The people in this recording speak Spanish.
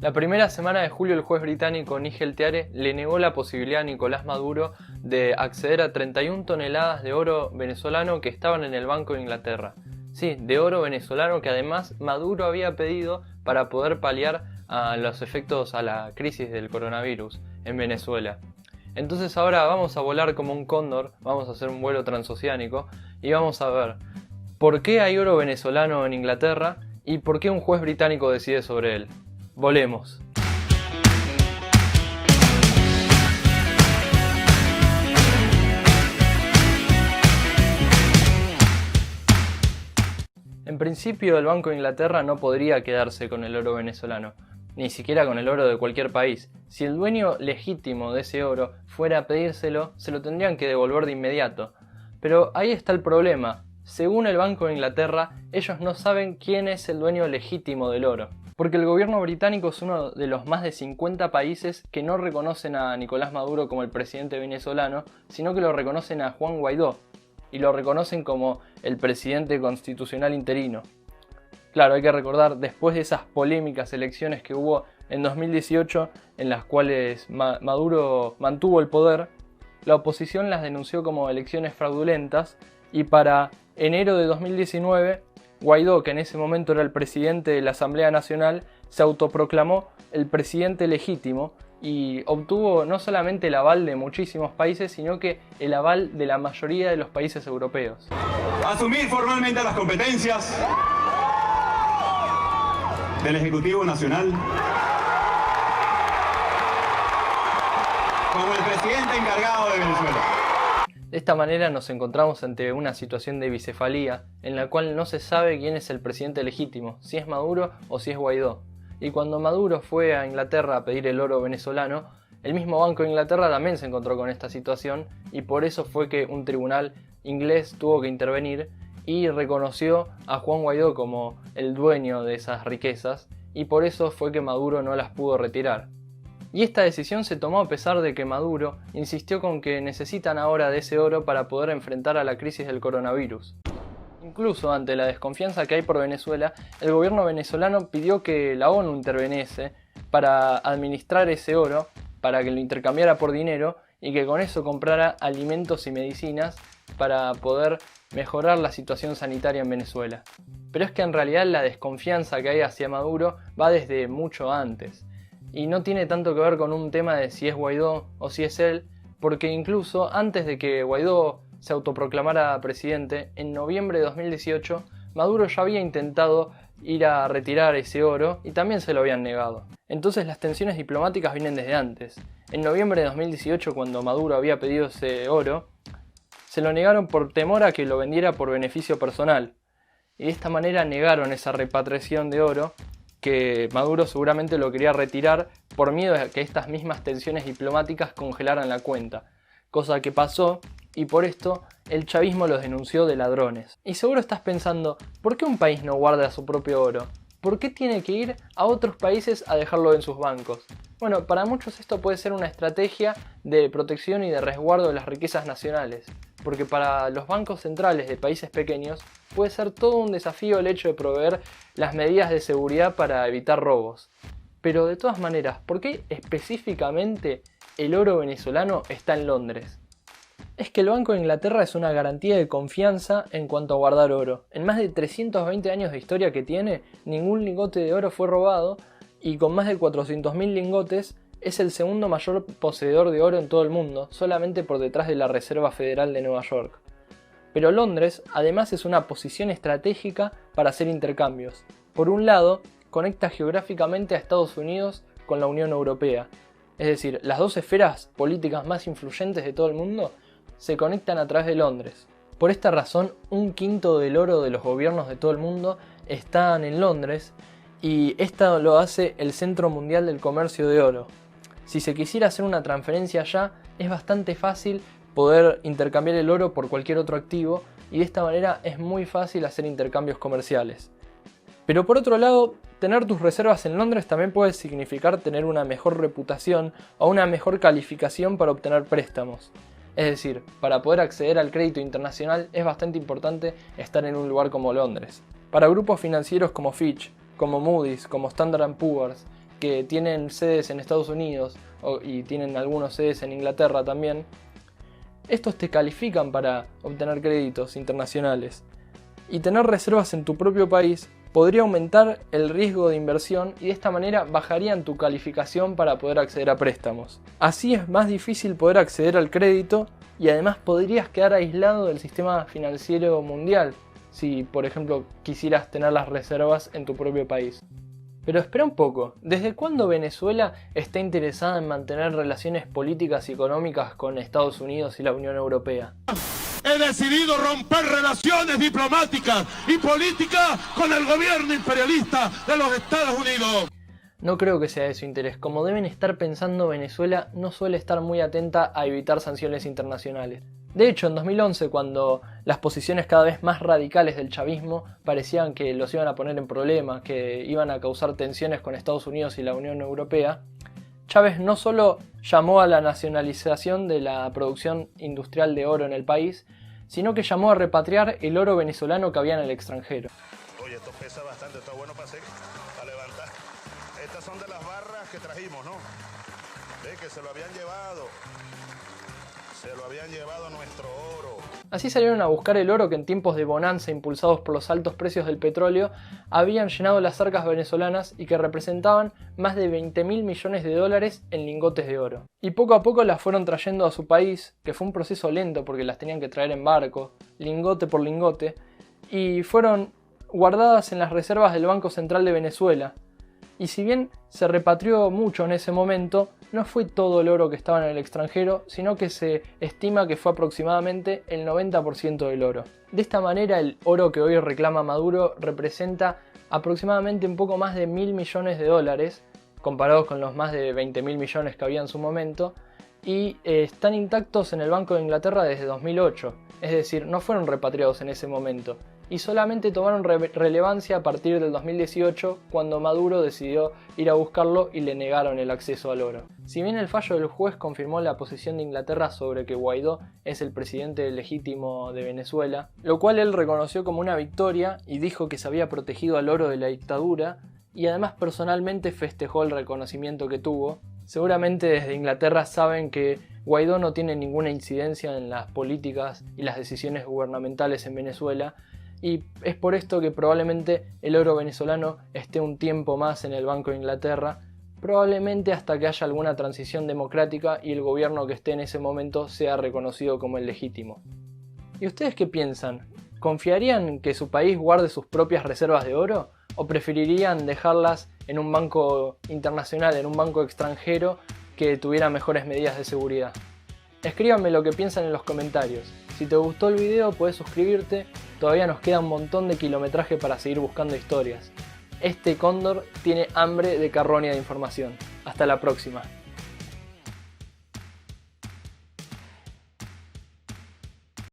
La primera semana de julio el juez británico Nigel Tiare le negó la posibilidad a Nicolás Maduro de acceder a 31 toneladas de oro venezolano que estaban en el Banco de Inglaterra. Sí, de oro venezolano que además Maduro había pedido para poder paliar a los efectos a la crisis del coronavirus en Venezuela. Entonces ahora vamos a volar como un cóndor, vamos a hacer un vuelo transoceánico y vamos a ver por qué hay oro venezolano en Inglaterra y por qué un juez británico decide sobre él. Volemos. En principio el Banco de Inglaterra no podría quedarse con el oro venezolano, ni siquiera con el oro de cualquier país. Si el dueño legítimo de ese oro fuera a pedírselo, se lo tendrían que devolver de inmediato. Pero ahí está el problema. Según el Banco de Inglaterra, ellos no saben quién es el dueño legítimo del oro. Porque el gobierno británico es uno de los más de 50 países que no reconocen a Nicolás Maduro como el presidente venezolano, sino que lo reconocen a Juan Guaidó, y lo reconocen como el presidente constitucional interino. Claro, hay que recordar, después de esas polémicas elecciones que hubo en 2018, en las cuales Maduro mantuvo el poder, la oposición las denunció como elecciones fraudulentas, y para enero de 2019, Guaidó, que en ese momento era el presidente de la Asamblea Nacional, se autoproclamó el presidente legítimo y obtuvo no solamente el aval de muchísimos países, sino que el aval de la mayoría de los países europeos. Asumir formalmente las competencias del Ejecutivo Nacional como el presidente encargado de Venezuela. De esta manera nos encontramos ante una situación de bicefalía en la cual no se sabe quién es el presidente legítimo, si es Maduro o si es Guaidó. Y cuando Maduro fue a Inglaterra a pedir el oro venezolano, el mismo Banco de Inglaterra también se encontró con esta situación y por eso fue que un tribunal inglés tuvo que intervenir y reconoció a Juan Guaidó como el dueño de esas riquezas y por eso fue que Maduro no las pudo retirar. Y esta decisión se tomó a pesar de que Maduro insistió con que necesitan ahora de ese oro para poder enfrentar a la crisis del coronavirus. Incluso ante la desconfianza que hay por Venezuela, el gobierno venezolano pidió que la ONU interviniese para administrar ese oro, para que lo intercambiara por dinero y que con eso comprara alimentos y medicinas para poder mejorar la situación sanitaria en Venezuela. Pero es que en realidad la desconfianza que hay hacia Maduro va desde mucho antes. Y no tiene tanto que ver con un tema de si es Guaidó o si es él, porque incluso antes de que Guaidó se autoproclamara presidente, en noviembre de 2018, Maduro ya había intentado ir a retirar ese oro y también se lo habían negado. Entonces las tensiones diplomáticas vienen desde antes. En noviembre de 2018, cuando Maduro había pedido ese oro, se lo negaron por temor a que lo vendiera por beneficio personal. Y de esta manera negaron esa repatriación de oro que Maduro seguramente lo quería retirar por miedo a que estas mismas tensiones diplomáticas congelaran la cuenta, cosa que pasó y por esto el chavismo los denunció de ladrones. Y seguro estás pensando, ¿por qué un país no guarda su propio oro? ¿Por qué tiene que ir a otros países a dejarlo en sus bancos? Bueno, para muchos esto puede ser una estrategia de protección y de resguardo de las riquezas nacionales, porque para los bancos centrales de países pequeños puede ser todo un desafío el hecho de proveer las medidas de seguridad para evitar robos. Pero de todas maneras, ¿por qué específicamente el oro venezolano está en Londres? Es que el Banco de Inglaterra es una garantía de confianza en cuanto a guardar oro. En más de 320 años de historia que tiene, ningún lingote de oro fue robado y con más de 400.000 lingotes es el segundo mayor poseedor de oro en todo el mundo, solamente por detrás de la Reserva Federal de Nueva York. Pero Londres además es una posición estratégica para hacer intercambios. Por un lado, conecta geográficamente a Estados Unidos con la Unión Europea. Es decir, las dos esferas políticas más influyentes de todo el mundo se conectan a través de Londres. Por esta razón, 1/5 del oro de los gobiernos de todo el mundo están en Londres y esto lo hace el Centro Mundial del Comercio de Oro. Si se quisiera hacer una transferencia allá, es bastante fácil poder intercambiar el oro por cualquier otro activo y de esta manera es muy fácil hacer intercambios comerciales. Pero por otro lado, tener tus reservas en Londres también puede significar tener una mejor reputación o una mejor calificación para obtener préstamos. Es decir, para poder acceder al crédito internacional es bastante importante estar en un lugar como Londres. Para grupos financieros como Fitch, como Moody's, como Standard & Poor's que tienen sedes en Estados Unidos y tienen algunos sedes en Inglaterra también, estos te califican para obtener créditos internacionales. Y tener reservas en tu propio país podría aumentar el riesgo de inversión y de esta manera bajarían tu calificación para poder acceder a préstamos. Así es más difícil poder acceder al crédito y además podrías quedar aislado del sistema financiero mundial si, por ejemplo, quisieras tener las reservas en tu propio país. Pero espera un poco, ¿desde cuándo Venezuela está interesada en mantener relaciones políticas y económicas con Estados Unidos y la Unión Europea? He decidido romper relaciones diplomáticas y políticas con el gobierno imperialista de los Estados Unidos. No creo que sea de su interés. Como deben estar pensando, Venezuela no suele estar muy atenta a evitar sanciones internacionales. De hecho, en 2011, cuando las posiciones cada vez más radicales del chavismo parecían que los iban a poner en problemas, que iban a causar tensiones con Estados Unidos y la Unión Europea, Chávez no solo llamó a la nacionalización de la producción industrial de oro en el país, sino que llamó a repatriar el oro venezolano que había en el extranjero. Oye, esto pesa bastante, está bueno para levantar. Estas son de las barras que trajimos, ¿no? Ve que se lo habían llevado. Se lo habían llevado nuestro oro. Así salieron a buscar el oro que en tiempos de bonanza impulsados por los altos precios del petróleo habían llenado las arcas venezolanas y que representaban más de 20.000 millones de dólares en lingotes de oro. Y poco a poco las fueron trayendo a su país, que fue un proceso lento porque las tenían que traer en barco, lingote por lingote, y fueron guardadas en las reservas del Banco Central de Venezuela. Y si bien se repatrió mucho en ese momento, no fue todo el oro que estaba en el extranjero, sino que se estima que fue aproximadamente el 90% del oro. De esta manera, el oro que hoy reclama Maduro representa aproximadamente un poco más de 1.000 millones de dólares, comparados con los más de 20.000 millones que había en su momento, y están intactos en el Banco de Inglaterra desde 2008, es decir, no fueron repatriados en ese momento. Y solamente tomaron relevancia a partir del 2018 cuando Maduro decidió ir a buscarlo y le negaron el acceso al oro. Si bien el fallo del juez confirmó la posición de Inglaterra sobre que Guaidó es el presidente legítimo de Venezuela, lo cual él reconoció como una victoria y dijo que se había protegido al oro de la dictadura y además personalmente festejó el reconocimiento que tuvo, seguramente desde Inglaterra saben que Guaidó no tiene ninguna incidencia en las políticas y las decisiones gubernamentales en Venezuela, y es por esto que probablemente el oro venezolano esté un tiempo más en el Banco de Inglaterra, probablemente hasta que haya alguna transición democrática y el gobierno que esté en ese momento sea reconocido como el legítimo. ¿Y ustedes qué piensan? ¿Confiarían que su país guarde sus propias reservas de oro? ¿O preferirían dejarlas en un banco internacional, en un banco extranjero que tuviera mejores medidas de seguridad? Escríbanme lo que piensan en los comentarios. Si te gustó el video puedes suscribirte, todavía nos queda un montón de kilometraje para seguir buscando historias. Este cóndor tiene hambre de carroña de información. Hasta la próxima.